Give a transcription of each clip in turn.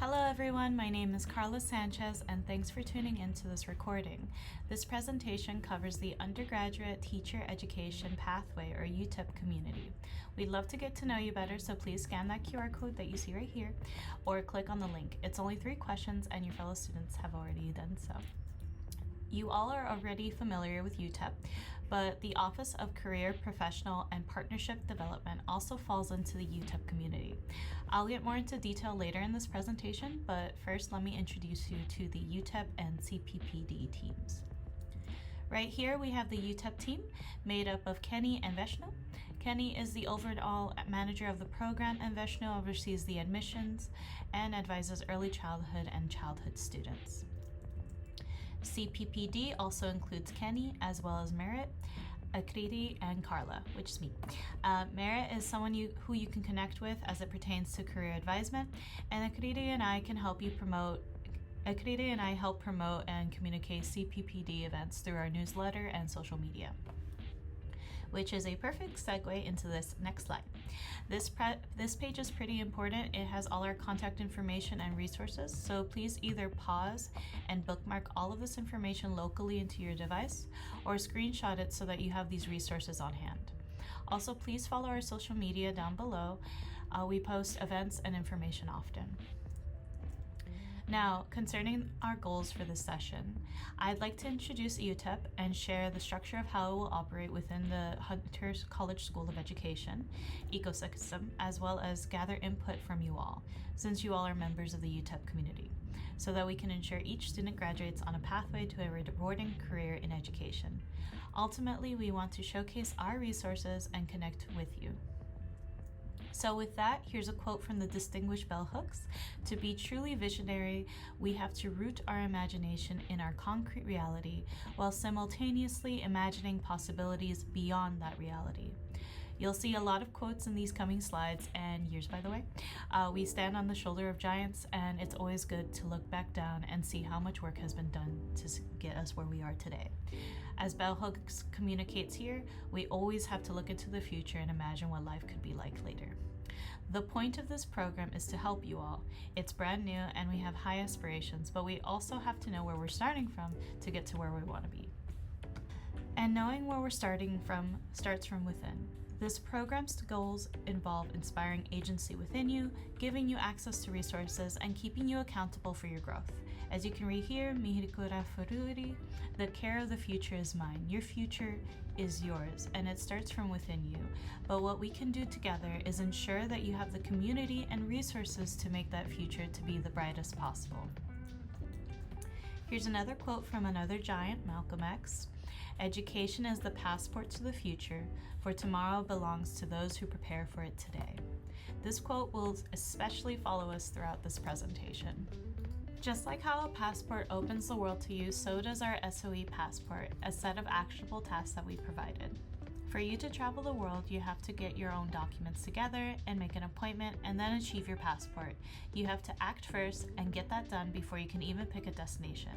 Hello everyone, my name is Carla Sanchez and thanks for tuning into this recording. This presentation covers the Undergraduate Teacher Education Pathway or UTEP community. We'd love to get to know you better, so please scan that QR code that you see right here or click on the link. It's only 3 questions and your fellow students have already done so. You all are already familiar with UTEP, but the Office of Career, Professional, and Partnership Development also falls into the UTEP community. I'll get more into detail later in this presentation, but first let me introduce you to the UTEP and CPPD teams. Right here we have the UTEP team made up of Kenny and Vishnu. Kenny is the overall manager of the program and Vishnu oversees the admissions and advises early childhood and childhood students. CPPD also includes Kenny as well as Merritt, Akriti, and Carla, which is me. Merritt is someone who you can connect with as it pertains to career advisement, and Akriti and I help promote and communicate CPPD events through our newsletter and social media, which is a perfect segue into this next slide. This page is pretty important. It has all our contact information and resources, so please either pause and bookmark all of this information locally into your device or screenshot it so that you have these resources on hand. Also, please follow our social media down below. We post events and information often. Now, concerning our goals for this session, I'd like to introduce UTEP and share the structure of how it will operate within the Hunter College School of Education ecosystem, as well as gather input from you all, since you all are members of the UTEP community, so that we can ensure each student graduates on a pathway to a rewarding career in education. Ultimately, we want to showcase our resources and connect with you. So with that, here's a quote from the distinguished bell hooks. To be truly visionary, we have to root our imagination in our concrete reality while simultaneously imagining possibilities beyond that reality. You'll see a lot of quotes in these coming slides and years, by the way. We stand on the shoulder of giants, and it's always good to look back down and see how much work has been done to get us where we are today. As Bell Hooks communicates here, we always have to look into the future and imagine what life could be like later. The point of this program is to help you all. It's brand new and we have high aspirations, but we also have to know where we're starting from to get to where we want to be. And knowing where we're starting from starts from within. This program's goals involve inspiring agency within you, giving you access to resources, and keeping you accountable for your growth. As you can read here, Mihirikura Fururi, the care of the future is mine. Your future is yours, and it starts from within you. But what we can do together is ensure that you have the community and resources to make that future to be the brightest possible. Here's another quote from another giant, Malcolm X. Education is the passport to the future, for tomorrow belongs to those who prepare for it today. This quote will especially follow us throughout this presentation. Just like how a passport opens the world to you, so does our SOE passport, a set of actionable tasks that we provided. For you to travel the world, you have to get your own documents together and make an appointment and then achieve your passport. You have to act first and get that done before you can even pick a destination.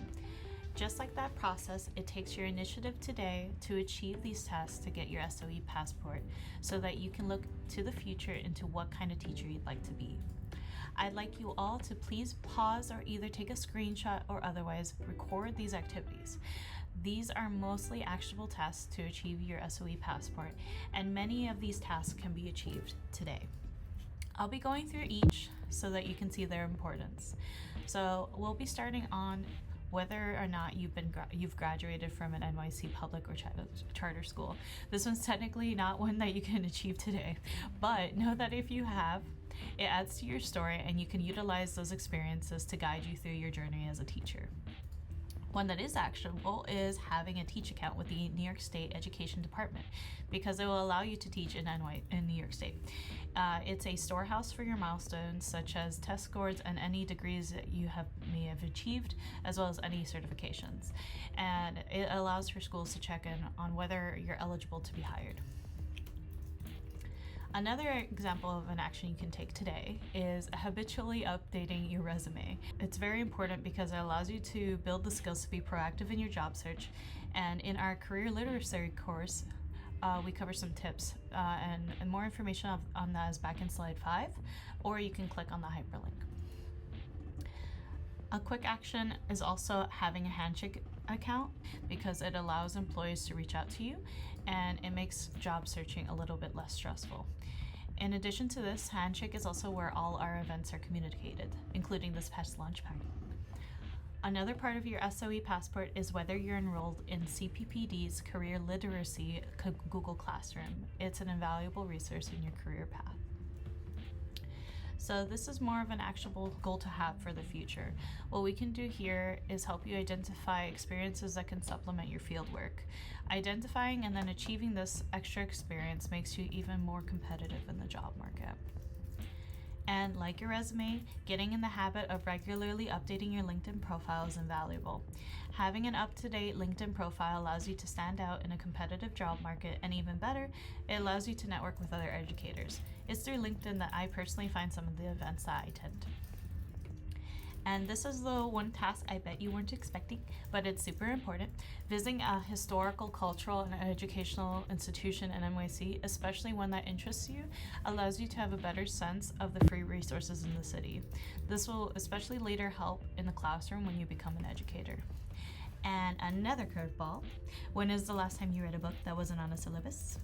Just like that process, it takes your initiative today to achieve these tasks to get your SOE passport so that you can look to the future into what kind of teacher you'd like to be. I'd like you all to please pause or either take a screenshot or otherwise record these activities. These are mostly actionable tasks to achieve your SOE passport, and many of these tasks can be achieved today. I'll be going through each so that you can see their importance. So we'll be starting on whether or not you've graduated from an NYC public or charter school. This one's technically not one that you can achieve today, but know that if you have, it adds to your story and you can utilize those experiences to guide you through your journey as a teacher. One that is actionable is having a Teach account with the New York State Education Department, because it will allow you to teach in New York State. It's a storehouse for your milestones, such as test scores and any degrees that you may have achieved, as well as any certifications. And it allows for schools to check in on whether you're eligible to be hired. Another example of an action you can take today is habitually updating your resume. It's very important because it allows you to build the skills to be proactive in your job search. And in our career literacy course, we cover some tips and more information on that is back in slide 5, or you can click on the hyperlink. A quick action is also having a Handshake account because it allows employees to reach out to you and it makes job searching a little bit less stressful. In addition to this, Handshake is also where all our events are communicated, including this past launch party. Another part of your SOE passport is whether you're enrolled in CPPD's Career Literacy Google Classroom. It's an invaluable resource in your career path. So this is more of an actionable goal to have for the future. What we can do here is help you identify experiences that can supplement your fieldwork. Identifying and then achieving this extra experience makes you even more competitive in the job market. And like your resume, getting in the habit of regularly updating your LinkedIn profile is invaluable. Having an up-to-date LinkedIn profile allows you to stand out in a competitive job market, and even better, it allows you to network with other educators. It's through LinkedIn that I personally find some of the events that I attend. And this is the one task I bet you weren't expecting, but it's super important. Visiting a historical, cultural, and educational institution in NYC, especially one that interests you, allows you to have a better sense of the free resources in the city. This will especially later help in the classroom when you become an educator. And another curveball, when is the last time you read a book that wasn't on a syllabus?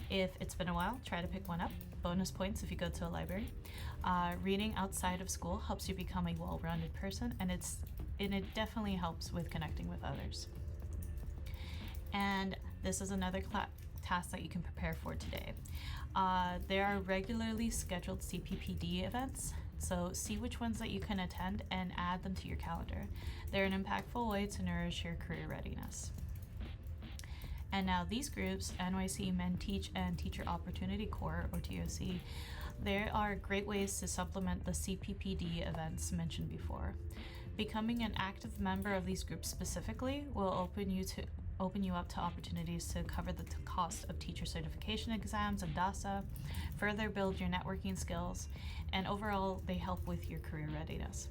If it's been a while, try to pick one up. Bonus points if you go to a library. Reading outside of school helps you become a well-rounded person, and it definitely helps with connecting with others. And this is another task that you can prepare for today. There are regularly scheduled CPPD events, so see which ones that you can attend and add them to your calendar. They're an impactful way to nourish your career readiness. And now these groups, NYC Men Teach and Teacher Opportunity Corps, or TOC, there are great ways to supplement the CPPD events mentioned before. Becoming an active member of these groups specifically will open you up to opportunities to cover the cost of teacher certification exams and DASA, further build your networking skills, and overall they help with your career readiness.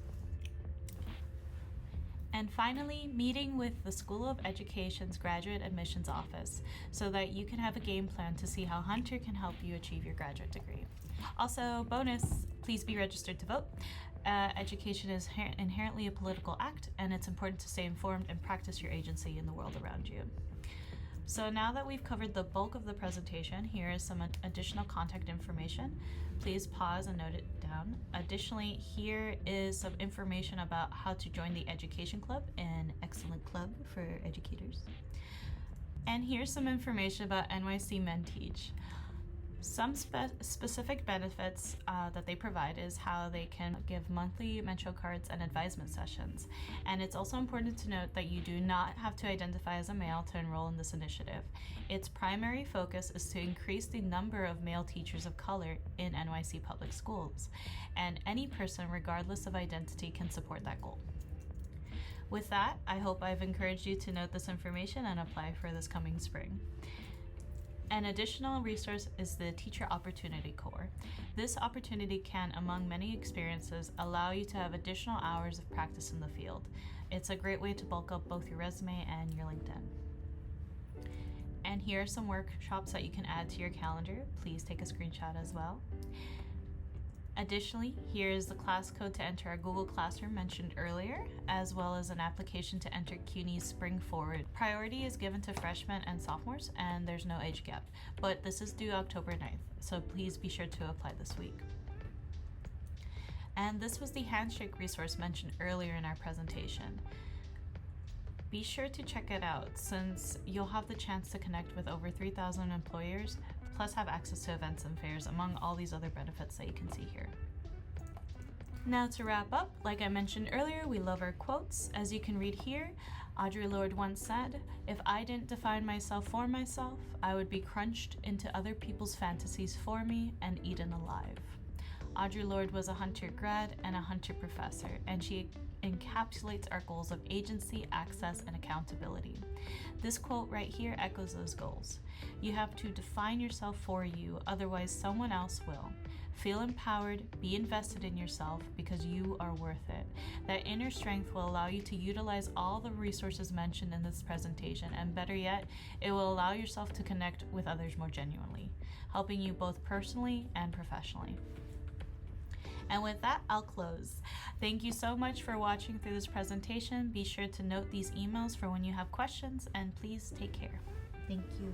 And finally, meeting with the School of Education's Graduate Admissions Office so that you can have a game plan to see how Hunter can help you achieve your graduate degree. Also, bonus, please be registered to vote. Education is inherently a political act, and it's important to stay informed and practice your agency in the world around you. So now that we've covered the bulk of the presentation, here is some additional contact information. Please pause and note it down. Additionally, here is some information about how to join the Education Club, an excellent club for educators. And here's some information about NYC Men Teach. Some specific benefits that they provide is how they can give monthly Metro cards and advisement sessions. And it's also important to note that you do not have to identify as a male to enroll in this initiative. Its primary focus is to increase the number of male teachers of color in NYC public schools. And any person, regardless of identity, can support that goal. With that, I hope I've encouraged you to note this information and apply for this coming spring. An additional resource is the Teacher Opportunity Corps. This opportunity can, among many experiences, allow you to have additional hours of practice in the field. It's a great way to bulk up both your resume and your LinkedIn. And here are some workshops that you can add to your calendar. Please take a screenshot as well. Additionally, here is the class code to enter our Google Classroom mentioned earlier, as well as an application to enter CUNY's Spring Forward. Priority is given to freshmen and sophomores, and there's no age gap, but this is due October 9th, so please be sure to apply this week. And this was the Handshake resource mentioned earlier in our presentation. Be sure to check it out, since you'll have the chance to connect with over 3,000 employers, plus have access to events and fairs, among all these other benefits that you can see here. Now to wrap up, like I mentioned earlier, we love our quotes. As you can read here, Audre Lorde once said, "If I didn't define myself for myself, I would be crunched into other people's fantasies for me and eaten alive." Audre Lorde was a Hunter grad and a Hunter professor, and she encapsulates our goals of agency, access, and accountability. This quote right here echoes those goals. You have to define yourself for you, otherwise someone else will. Feel empowered, be invested in yourself because you are worth it. That inner strength will allow you to utilize all the resources mentioned in this presentation, and better yet, it will allow yourself to connect with others more genuinely, helping you both personally and professionally. And with that, I'll close. Thank you so much for watching through this presentation. Be sure to note these emails for when you have questions, and please take care. Thank you.